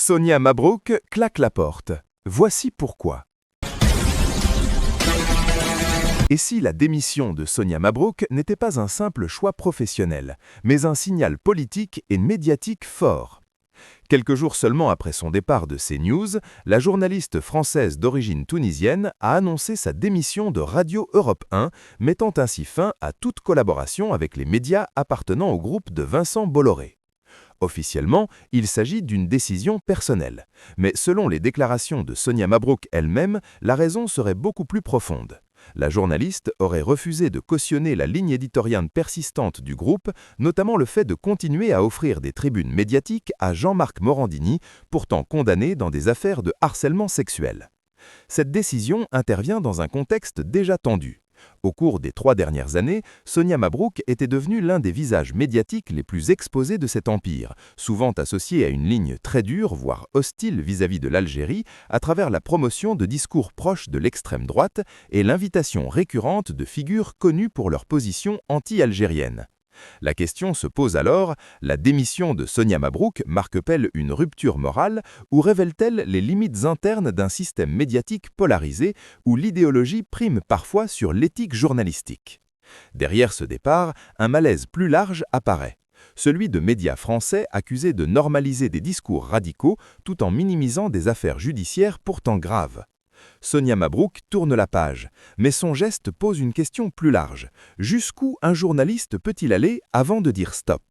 Sonia Mabrouk claque la porte. Voici pourquoi. Et si la démission de Sonia Mabrouk n'était pas un simple choix professionnel, mais un signal politique et médiatique fort? Quelques jours seulement après son départ de CNews, la journaliste française d'origine tunisienne a annoncé sa démission de Radio Europe 1, mettant ainsi fin à toute collaboration avec les médias appartenant au groupe de Vincent Bolloré. Officiellement, il s'agit d'une décision personnelle. Mais selon les déclarations de Sonia Mabrouk elle-même, la raison serait beaucoup plus profonde. La journaliste aurait refusé de cautionner la ligne éditoriale persistante du groupe, notamment le fait de continuer à offrir des tribunes médiatiques à Jean-Marc Morandini, pourtant condamné dans des affaires de harcèlement sexuel. Cette décision intervient dans un contexte déjà tendu. Au cours des 3 dernières années, Sonia Mabrouk était devenue l'un des visages médiatiques les plus exposés de cet empire, souvent associé à une ligne très dure, voire hostile vis-à-vis de l'Algérie, à travers la promotion de discours proches de l'extrême droite et l'invitation récurrente de figures connues pour leur position anti-algérienne. La question se pose alors, la démission de Sonia Mabrouk marque-t-elle une rupture morale ou révèle-t-elle les limites internes d'un système médiatique polarisé où l'idéologie prime parfois sur l'éthique journalistique? Derrière ce départ, un malaise plus large apparaît. Celui de médias français accusés de normaliser des discours radicaux tout en minimisant des affaires judiciaires pourtant graves. Sonia Mabrouk tourne la page, mais son geste pose une question plus large. Jusqu'où un journaliste peut-il aller avant de dire stop ?